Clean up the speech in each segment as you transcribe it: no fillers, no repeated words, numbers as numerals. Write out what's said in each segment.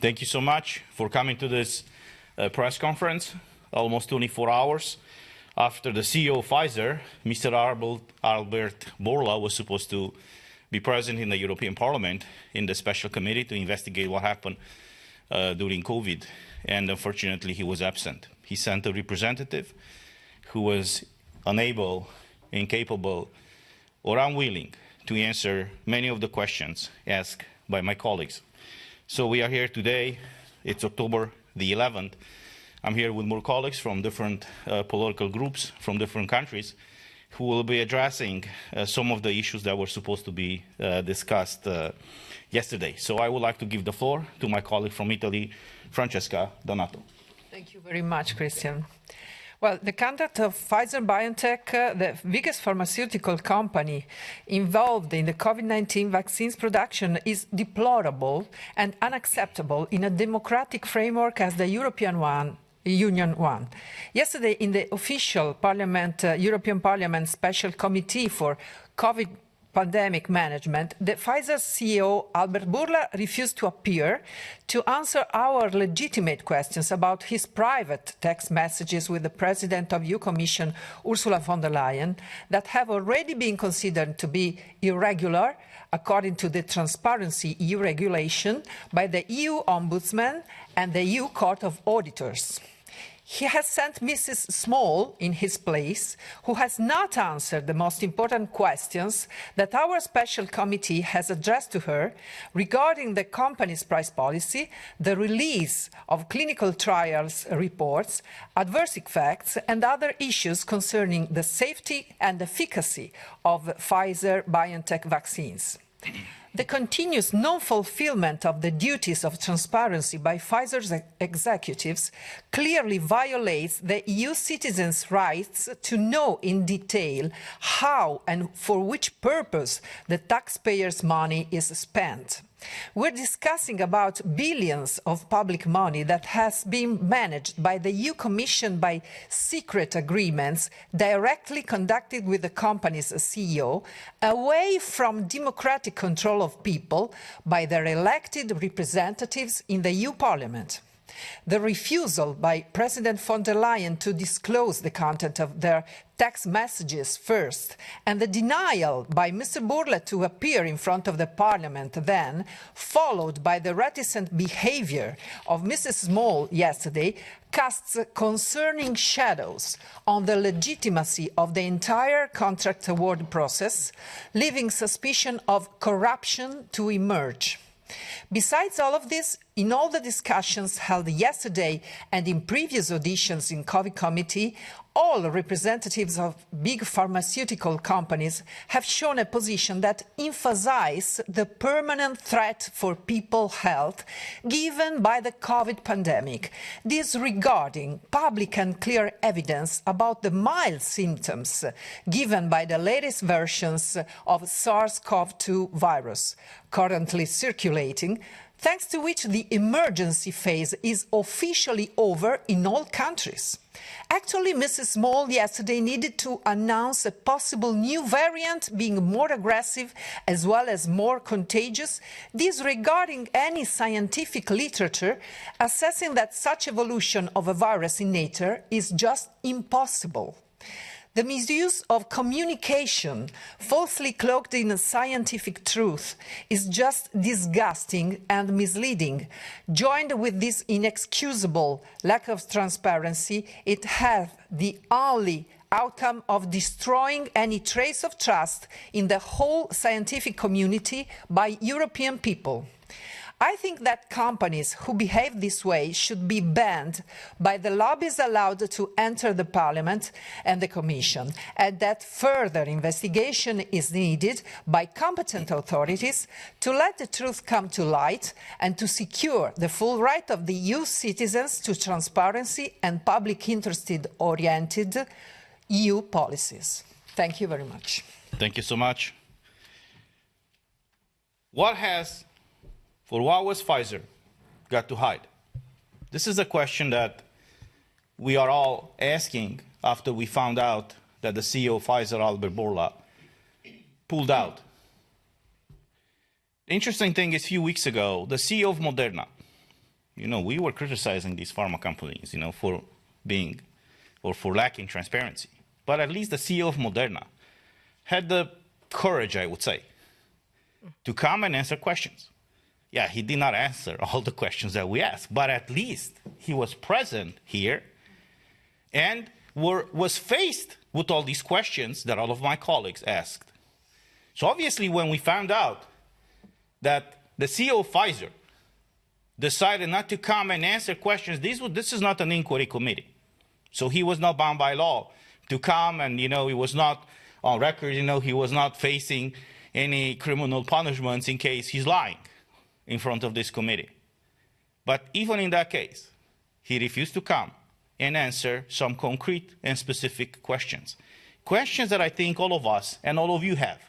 Thank you so much for coming to this press conference, almost 24 hours after the CEO of Pfizer, Mr. Albert Bourla, was supposed to be present in the European Parliament in the special committee to investigate what happened during COVID. And unfortunately, he was absent. He sent a representative who was unable, incapable, or unwilling to answer many of the questions asked by my colleagues. So we are here today. It's October the 11th. I'm here with more colleagues from different political groups from different countries who will be addressing some of the issues that were supposed to be discussed yesterday. So I would like to give the floor to my colleague from Italy, Francesca Donato. Thank you very much, Christian. Well, the conduct of Pfizer-BioNTech, the biggest pharmaceutical company involved in the COVID-19 vaccines production, is deplorable and unacceptable in a democratic framework as the European Union one. Yesterday, in the official European Parliament Special Committee for COVID Pandemic Management, the Pfizer CEO, Albert Bourla, refused to appear to answer our legitimate questions about his private text messages with the President of EU Commission, Ursula von der Leyen, that have already been considered to be irregular, according to the Transparency EU regulation, by the EU Ombudsman and the EU Court of Auditors. He has sent Mrs. Small in his place, who has not answered the most important questions that our special committee has addressed to her regarding the company's price policy, the release of clinical trials reports, adverse effects, and other issues concerning the safety and efficacy of Pfizer-BioNTech vaccines. The continuous non-fulfillment of the duties of transparency by Pfizer's executives clearly violates the EU citizens' rights to know in detail how and for which purpose the taxpayers' money is spent. We're discussing about billions of public money that has been managed by the EU Commission by secret agreements directly conducted with the company's CEO, away from democratic control of people by their elected representatives in the EU Parliament. The refusal by President von der Leyen to disclose the content of their text messages first, and the denial by Mr. Bourla to appear in front of the Parliament then, followed by the reticent behavior of Mrs. Small yesterday, casts concerning shadows on the legitimacy of the entire contract award process, leaving suspicion of corruption to emerge. Besides all of this, in all the discussions held yesterday and in previous auditions in COVID committee, all representatives of big pharmaceutical companies have shown a position that emphasizes the permanent threat for people's health given by the COVID pandemic, disregarding public and clear evidence about the mild symptoms given by the latest versions of SARS-CoV-2 virus currently circulating, thanks to which the emergency phase is officially over in all countries. Actually, Mrs. Small yesterday needed to announce a possible new variant being more aggressive as well as more contagious, disregarding any scientific literature assessing that such evolution of a virus in nature is just impossible. The misuse of communication, falsely cloaked in scientific truth, is just disgusting and misleading. Joined with this inexcusable lack of transparency, it has the only outcome of destroying any trace of trust in the whole scientific community by European people. I think that companies who behave this way should be banned by the lobbies allowed to enter the Parliament and the Commission, and that further investigation is needed by competent authorities to let the truth come to light and to secure the full right of the EU citizens to transparency and public interest-oriented EU policies. Thank you very much. Thank you so much. What has Pfizer got to hide? This is a question that we are all asking after we found out that the CEO of Pfizer, Albert Bourla, pulled out. The interesting thing is, a few weeks ago, the CEO of Moderna we were criticizing these pharma companies, for being or for lacking transparency. But at least the CEO of Moderna had the courage, I would say, to come and answer questions. Yeah, he did not answer all the questions that we asked, but at least he was present here and was faced with all these questions that all of my colleagues asked. So obviously, when we found out that the CEO of Pfizer decided not to come and answer questions, this is not an inquiry committee. So he was not bound by law to come, and, he was not on record, he was not facing any criminal punishments in case he's lying in front of this committee. But even in that case, he refused to come and answer some concrete and specific questions. Questions that I think all of us and all of you have.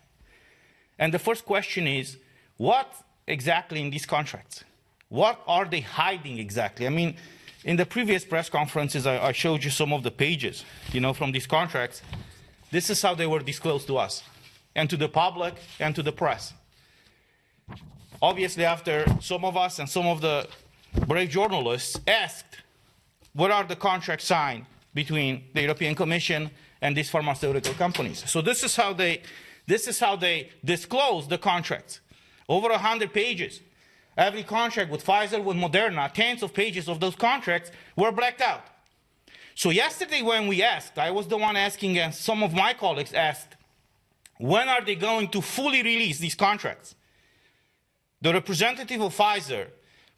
And the first question is, what exactly in these contracts? What are they hiding exactly? I mean, in the previous press conferences, I showed you some of the pages, from these contracts. This is how they were disclosed to us, and to the public, and to the press. Obviously, after some of us and some of the brave journalists asked, what are the contracts signed between the European Commission and these pharmaceutical companies? So this is how they disclose the contracts. Over 100 pages. Every contract with Pfizer, with Moderna, tens of pages of those contracts were blacked out. So yesterday when we asked, I was the one asking, and some of my colleagues asked, when are they going to fully release these contracts? The representative of Pfizer,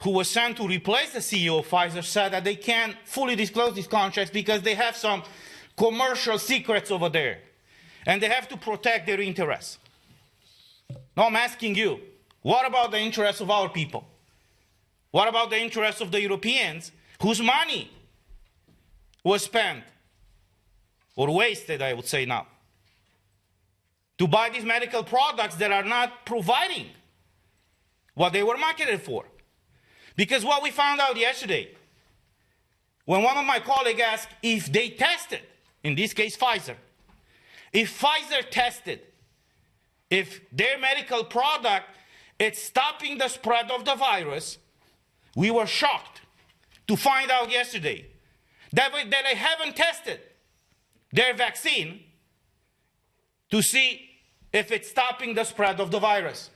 who was sent to replace the CEO of Pfizer, said that they can't fully disclose these contracts because they have some commercial secrets over there, and they have to protect their interests. Now I'm asking you, what about the interests of our people? What about the interests of the Europeans whose money was spent, or wasted, I would say now, to buy these medical products that are not providing what they were marketed for? Because what we found out yesterday, when one of my colleagues asked if they tested, in this case Pfizer, if Pfizer tested, if their medical product is stopping the spread of the virus, we were shocked to find out yesterday that they haven't tested their vaccine to see if it's stopping the spread of the virus.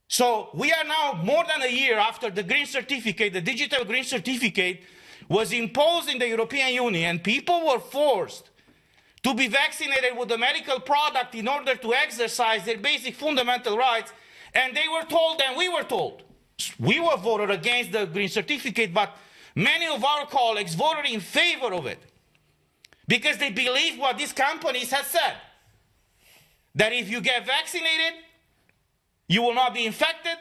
So we are now more than a year after the green certificate, the digital green certificate was imposed in the European Union. People were forced to be vaccinated with the medical product in order to exercise their basic fundamental rights, and they were told, and we were told, we were voted against the green certificate, but many of our colleagues voted in favor of it because they believe what these companies have said, that if you get vaccinated, you will not be infected,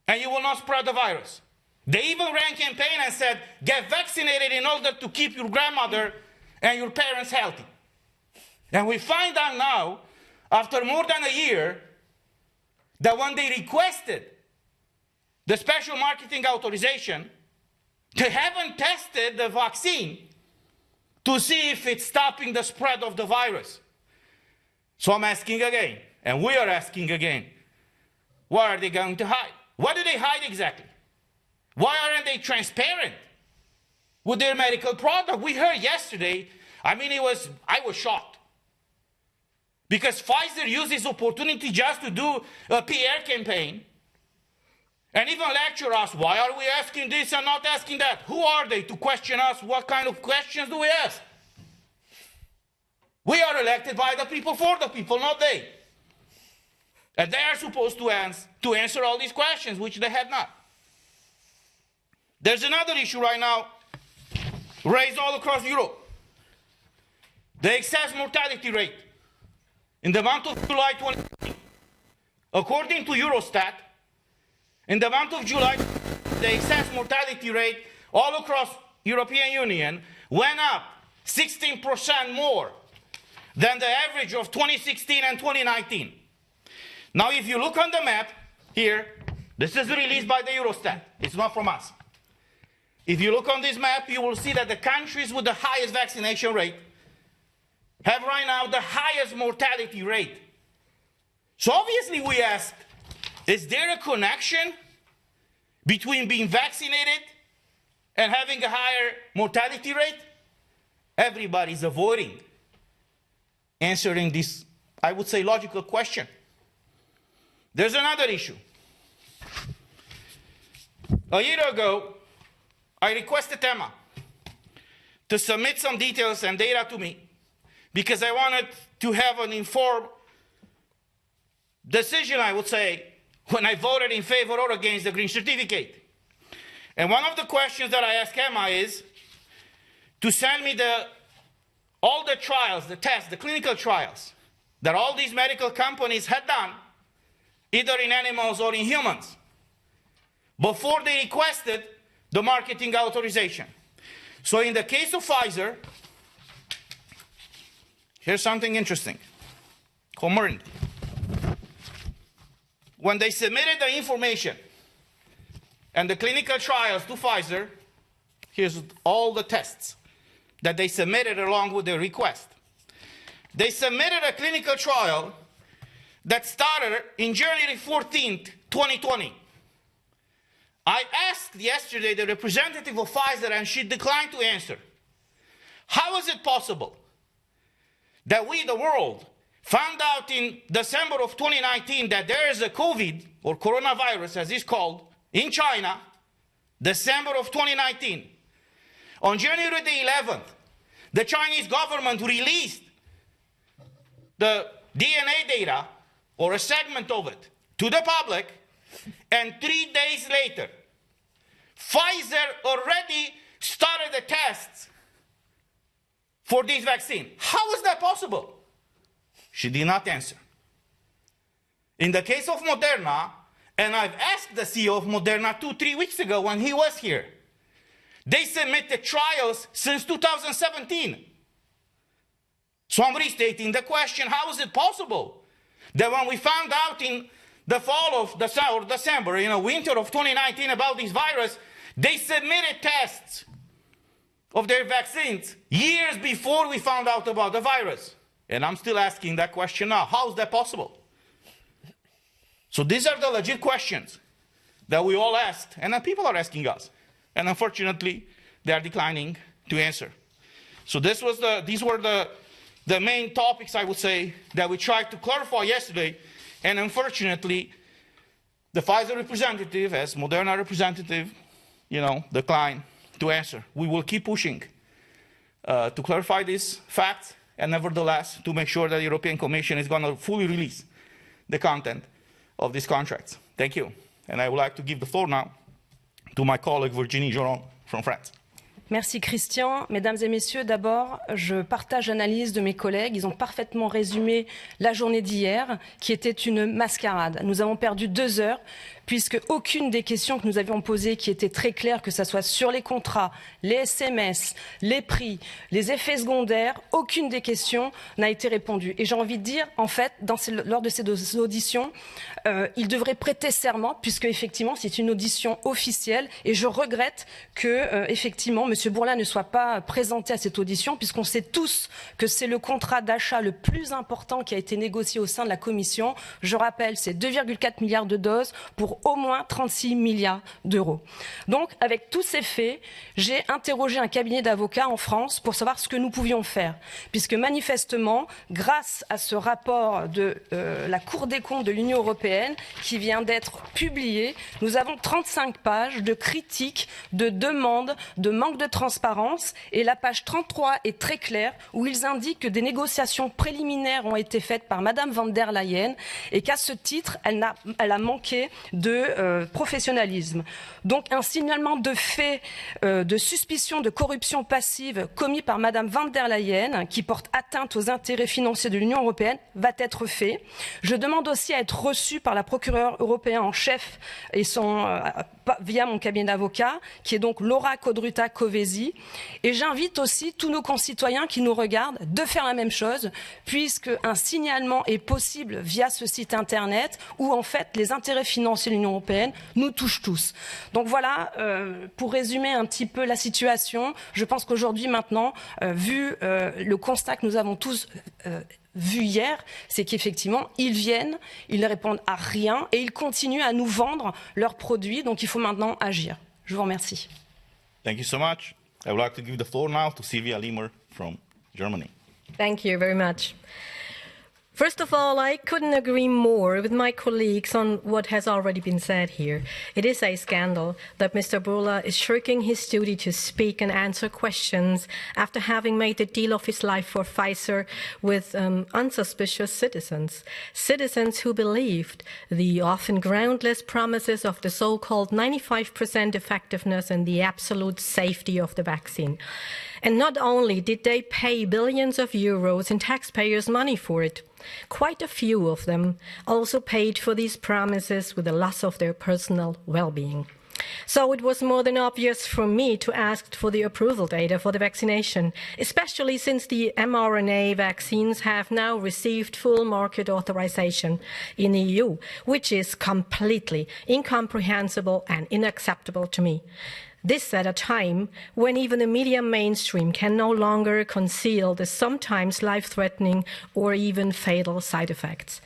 and you will not spread the virus. They even ran a campaign and said, get vaccinated in order to keep your grandmother and your parents healthy. And we find out now, after more than a year, that when they requested the special marketing authorization, they haven't tested the vaccine to see if it's stopping the spread of the virus. So I'm asking again, and we are asking again, what are they going to hide? What do they hide exactly? Why aren't they transparent with their medical product? We heard yesterday, I was shocked. Because Pfizer used this opportunity just to do a PR campaign and even lecture us, why are we asking this and not asking that? Who are they to question us? What kind of questions do we ask? We are elected by the people for the people, not they. And they are supposed to answer all these questions, which they have not. There's another issue right now raised all across Europe. The excess mortality rate. In the month of July 2020, according to Eurostat, in the month of July, the excess mortality rate all across European Union went up 16% more than the average of 2016 and 2019. Now, if you look on the map here, this is released by the Eurostat. It's not from us. If you look on this map, you will see that the countries with the highest vaccination rate have right now the highest mortality rate. So obviously we asked, is there a connection between being vaccinated and having a higher mortality rate? Everybody's avoiding answering this, I would say, logical question. There's another issue. A year ago, I requested EMA to submit some details and data to me because I wanted to have an informed decision, I would say, when I voted in favor or against the green certificate. And one of the questions that I asked EMA is to send me all the trials, the tests, the clinical trials that all these medical companies had done, either in animals or in humans, before they requested the marketing authorization. So in the case of Pfizer, here's something interesting. Comirnaty. When they submitted the information and the clinical trials to Pfizer, here's all the tests that they submitted along with their request. They submitted a clinical trial that started in January 14th, 2020. I asked yesterday the representative of Pfizer and she declined to answer. How is it possible that we, the world, found out in December of 2019 that there is a COVID, or coronavirus as it's called, in China, December of 2019. On January the 11th, the Chinese government released the DNA data, or a segment of it, to the public, and 3 days later, Pfizer already started the tests for this vaccine. How is that possible? She did not answer. In the case of Moderna, and I've asked the CEO of Moderna 2-3 weeks ago when he was here, they submitted trials since 2017. So I'm restating the question, how is it possible that when we found out in the fall of December, winter of 2019 about this virus, they submitted tests of their vaccines years before we found out about the virus? And I'm still asking that question now. How is that possible? So these are the legit questions that we all asked, and that people are asking us. And unfortunately, they are declining to answer. So these were the main topics, I would say, that we tried to clarify yesterday. And unfortunately, the Pfizer representative, as Moderna representative, declined to answer. We will keep pushing to clarify these facts, and nevertheless, to make sure that the European Commission is going to fully release the content of these contracts. Thank you. And I would like to give the floor now to my colleague Virginie Joron from France. Merci Christian. Mesdames et messieurs, d'abord, je partage l'analyse de mes collègues. Ils ont parfaitement résumé la journée d'hier, qui était une mascarade. Nous avons perdu 2 heures, puisque aucune des questions que nous avions posées, qui étaient très claires, que ce soit sur les contrats, les SMS, les prix, les effets secondaires, aucune des questions n'a été répondue. Et j'ai envie de dire, en fait, lors de ces auditions, il devrait prêter serment, puisque effectivement, c'est une audition officielle. Et je regrette que, effectivement, M. Bourla ne soit pas présenté à cette audition, puisqu'on sait tous que c'est le contrat d'achat le plus important qui a été négocié au sein de la Commission. Je rappelle, c'est 2,4 milliards de doses pour au moins 36 milliards d'euros. Donc, avec tous ces faits, j'ai interrogé un cabinet d'avocats en France pour savoir ce que nous pouvions faire. Puisque manifestement, grâce à ce rapport de la Cour des comptes de l'Union européenne qui vient d'être publié, nous avons 35 pages de critiques, de demandes, de manque de transparence. Et la page 33 est très claire, où ils indiquent que des négociations préliminaires ont été faites par Madame van der Leyen et qu'à ce titre, elle a manqué de professionnalisme. Donc un signalement de fait de suspicion de corruption passive commis par Madame van der Leyen, qui porte atteinte aux intérêts financiers de l'Union européenne, va être fait. Je demande aussi à être reçue par la procureure européenne en chef et via mon cabinet d'avocats, qui est donc Laura Codruta Covesi. Et j'invite aussi tous nos concitoyens qui nous regardent de faire la même chose, puisque un signalement est possible via ce site internet où en fait les intérêts financiers de l'Union européenne nous touchent tous. Donc voilà, pour résumer un petit peu la situation, je pense qu'aujourd'hui maintenant, vu le constat que nous avons tous vu hier, c'est qu'effectivement, ils viennent, ils ne répondent à rien et ils continuent à nous vendre leurs produits. Donc il faut maintenant agir. Je vous remercie. Thank you so much. I would like to give the floor now to Silvia Liemer from Germany. Thank you very much. First of all, I couldn't agree more with my colleagues on what has already been said here. It is a scandal that Mr. Burla is shirking his duty to speak and answer questions after having made the deal of his life for Pfizer with unsuspicious citizens. Citizens who believed the often groundless promises of the so-called 95% effectiveness and the absolute safety of the vaccine. And not only did they pay billions of euros in taxpayers' money for it, quite a few of them also paid for these promises with the loss of their personal well-being. So it was more than obvious for me to ask for the approval data for the vaccination, especially since the mRNA vaccines have now received full market authorization in the EU, which is completely incomprehensible and unacceptable to me. This at a time when even the media mainstream can no longer conceal the sometimes life-threatening or even fatal side effects.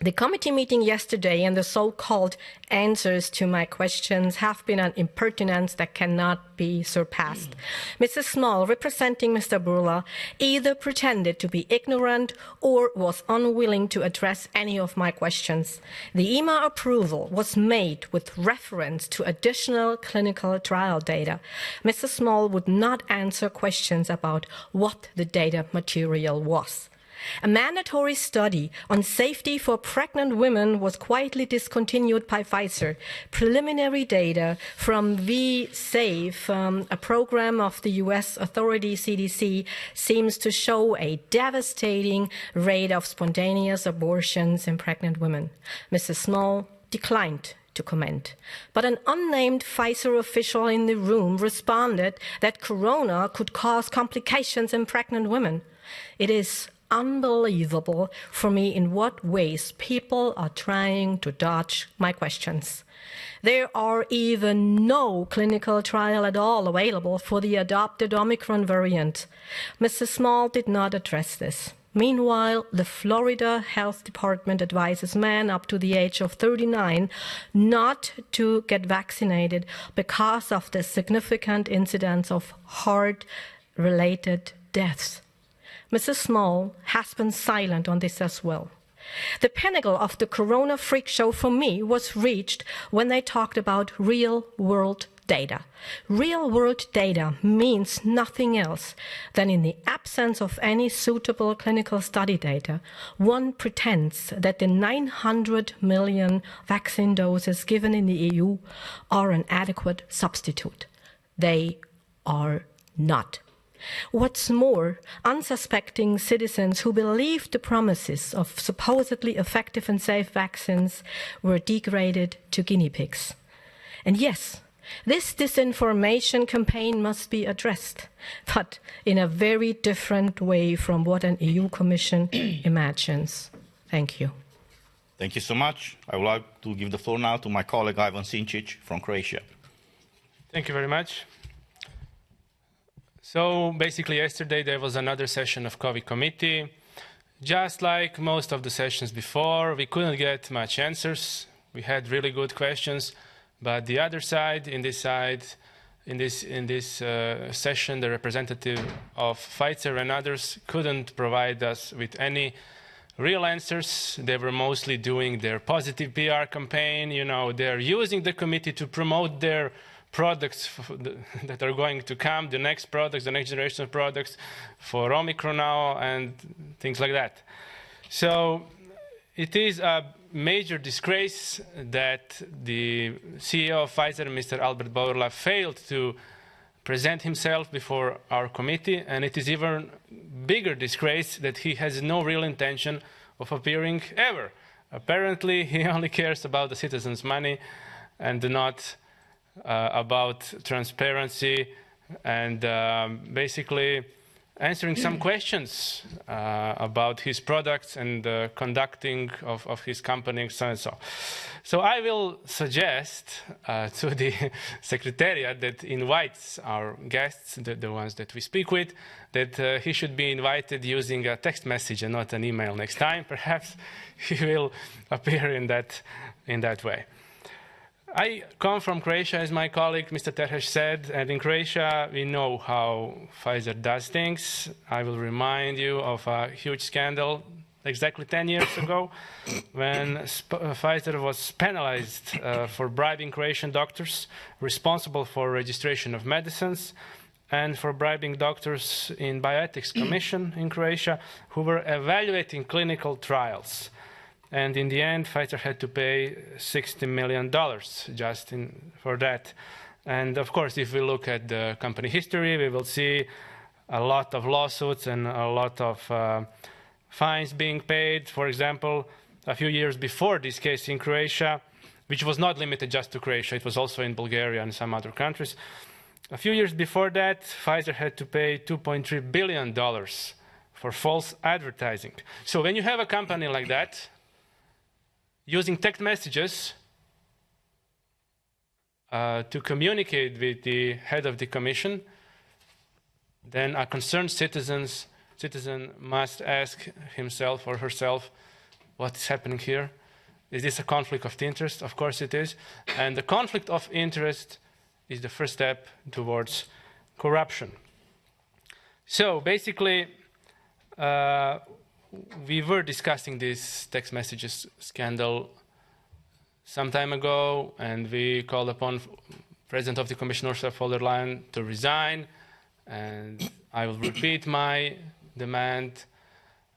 The committee meeting yesterday and the so-called answers to my questions have been an impertinence that cannot be surpassed. Mrs. Small, representing Mr. Burla, either pretended to be ignorant or was unwilling to address any of my questions. The EMA approval was made with reference to additional clinical trial data. Mrs. Small would not answer questions about what the data material was. A mandatory study on safety for pregnant women was quietly discontinued by Pfizer. Preliminary data from V-Safe, a program of the US authority CDC, seems to show a devastating rate of spontaneous abortions in pregnant women. Mrs. Small declined to comment. But an unnamed Pfizer official in the room responded that corona could cause complications in pregnant women. It is unbelievable for me in what ways people are trying to dodge my questions. There are even no clinical trial at all available for the adopted Omicron variant. Mrs. Small did not address this. Meanwhile, the Florida Health Department advises men up to the age of 39 not to get vaccinated because of the significant incidence of heart-related deaths. Mrs. Small has been silent on this as well. The pinnacle of the corona freak show for me was reached when they talked about real-world data. Real-world data means nothing else than in the absence of any suitable clinical study data, one pretends that the 900 million vaccine doses given in the EU are an adequate substitute. They are not. What's more, unsuspecting citizens who believed the promises of supposedly effective and safe vaccines were degraded to guinea pigs. And yes, this disinformation campaign must be addressed, but in a very different way from what an EU Commission imagines. Thank you. Thank you so much. I would like to give the floor now to my colleague Ivan Sinčić from Croatia. Thank you very much. So basically yesterday there was another session of COVID committee. Just like most of the sessions before, we couldn't get much answers. We had really good questions, but the other side, in this session, the representative of Pfizer and others couldn't provide us with any real answers. They were mostly doing their positive PR campaign. You know, they're using the committee to promote their products that are going to come, the next products, the next generation of products for Omicron now and things like that. So it is a major disgrace that the CEO of Pfizer, Mr. Albert Bourla, failed to present himself before our committee, and it is even bigger disgrace that he has no real intention of appearing ever. Apparently, he only cares about the citizens' money and not about transparency, and basically answering some questions about his products and the conducting of his company, so and so. So I will suggest to the Secretariat that invites our guests, the ones that we speak with, that he should be invited using a text message and not an email next time. Perhaps he will appear in that way. I come from Croatia, as my colleague Mr. Terhes said, and in Croatia we know how Pfizer does things. I will remind you of a huge scandal exactly 10 years ago when Pfizer was penalized for bribing Croatian doctors responsible for registration of medicines and for bribing doctors in Bioethics Commission in Croatia who were evaluating clinical trials. And in the end, Pfizer had to pay $60 million just for that. And of course, if we look at the company history, we will see a lot of lawsuits and a lot of fines being paid. For example, a few years before this case in Croatia, which was not limited just to Croatia, it was also in Bulgaria and some other countries. A few years before that, Pfizer had to pay $2.3 billion for false advertising. So when you have a company like that, using text messages to communicate with the head of the commission, then a concerned citizen must ask himself or herself, what is happening here? Is this a conflict of interest? Of course it is. And the conflict of interest is the first step towards corruption. So basically, we were discussing this text messages scandal some time ago, and we called upon President of the Commission, Ursula von der Leyen, to resign. And I will repeat my demand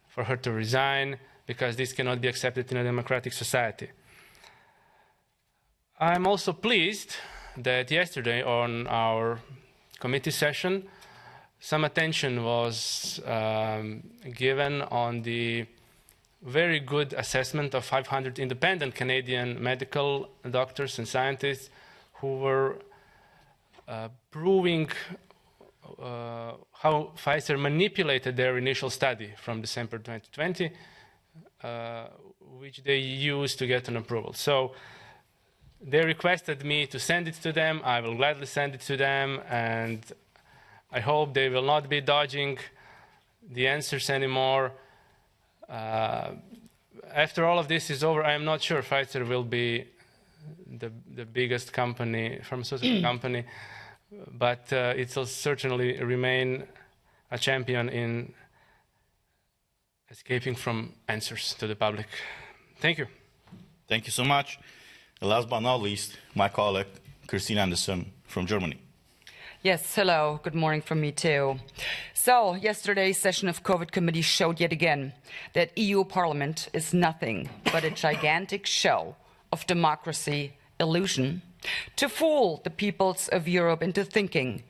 for her to resign, because this cannot be accepted in a democratic society. I'm also pleased that yesterday on our committee session, some attention was given on the very good assessment of 500 independent Canadian medical doctors and scientists who were proving how Pfizer manipulated their initial study from December 2020, which they used to get an approval. So they requested me to send it to them. I will gladly send it to them, and I hope they will not be dodging the answers anymore. After all of this is over, I am not sure Pfizer will be the biggest company, pharmaceutical company, but it will certainly remain a champion in escaping from answers to the public. Thank you. Thank you so much. And last but not least, my colleague, Christine Anderson from Germany. Yes, hello. Good morning from me too. So, yesterday's session of COVID committee showed yet again that EU Parliament is nothing but a gigantic show of democracy illusion to fool the peoples of Europe into thinking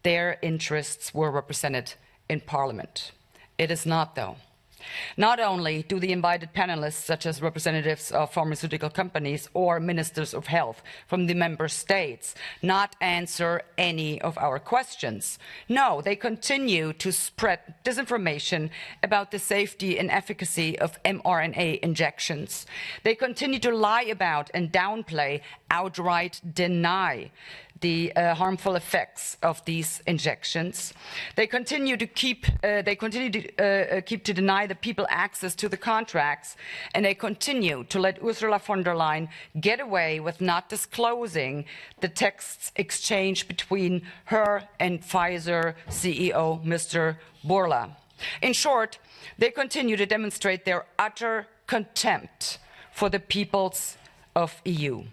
their interests were represented in Parliament. It is not, though. Not only do the invited panelists, such as representatives of pharmaceutical companies or ministers of health from the member states, not answer any of our questions. No, they continue to spread disinformation about the safety and efficacy of mRNA injections. They continue to lie about and downplay, outright deny the harmful effects of these injections. They continue to keep to deny the people access to the contracts, and they continue to let Ursula von der Leyen get away with not disclosing the texts exchanged between her and Pfizer CEO, Mr. Bourla. In short, they continue to demonstrate their utter contempt for the peoples of EU.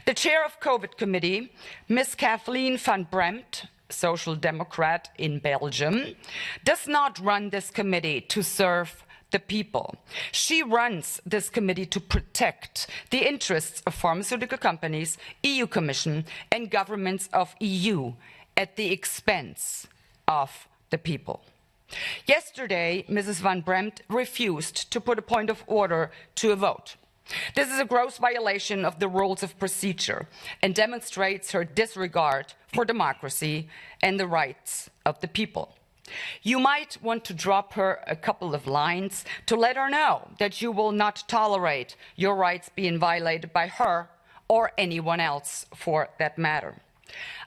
The chair of COVID committee, Ms. Kathleen van Bremt, Social Democrat in Belgium, does not run this committee to serve the people. She runs this committee to protect the interests of pharmaceutical companies, EU Commission, and governments of EU at the expense of the people. Yesterday, Mrs. van Bremt refused to put a point of order to a vote. This is a gross violation of the rules of procedure and demonstrates her disregard for democracy and the rights of the people. You might want to drop her a couple of lines to let her know that you will not tolerate your rights being violated by her or anyone else for that matter.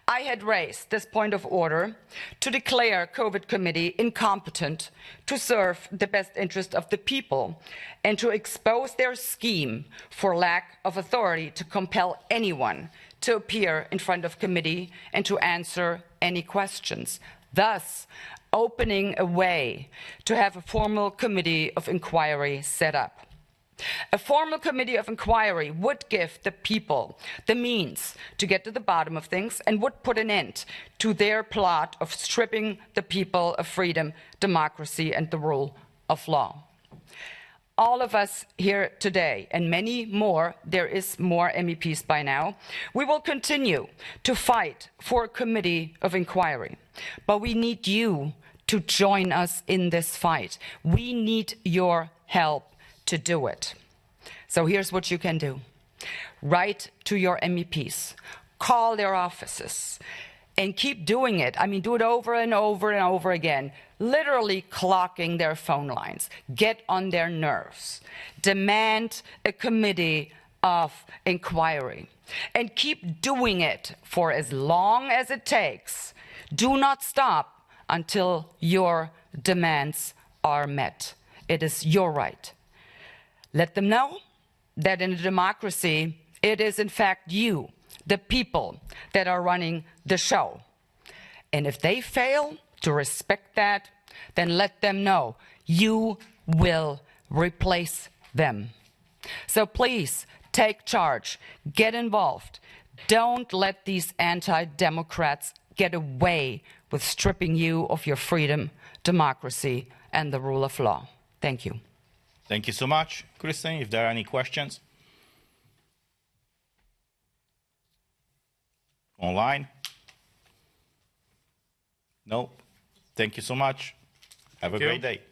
I had raised this point of order to declare COVID committee incompetent to serve the best interest of the people and to expose their scheme for lack of authority to compel anyone to appear in front of committee and to answer any questions, thus opening a way to have a formal committee of inquiry set up. A formal committee of inquiry would give the people the means to get to the bottom of things and would put an end to their plot of stripping the people of freedom, democracy, and the rule of law. All of us here today, and many more, there is more MEPs by now, we will continue to fight for a committee of inquiry. But we need you to join us in this fight. We need your help to do it. So here's what you can do. Write to your MEPs, call their offices, and keep doing it. I mean, do it over and over and over again, literally clocking their phone lines. Get on their nerves. Demand a committee of inquiry. And keep doing it for as long as it takes. Do not stop until your demands are met. It is your right. Let them know that in a democracy, it is in fact you, the people, that are running the show. And if they fail to respect that, then let them know you will replace them. So please take charge, get involved. Don't let these anti-democrats get away with stripping you of your freedom, democracy, and the rule of law. Thank you. Thank you so much, Kristen. If there are any questions online? No? Thank you so much. Have a great day.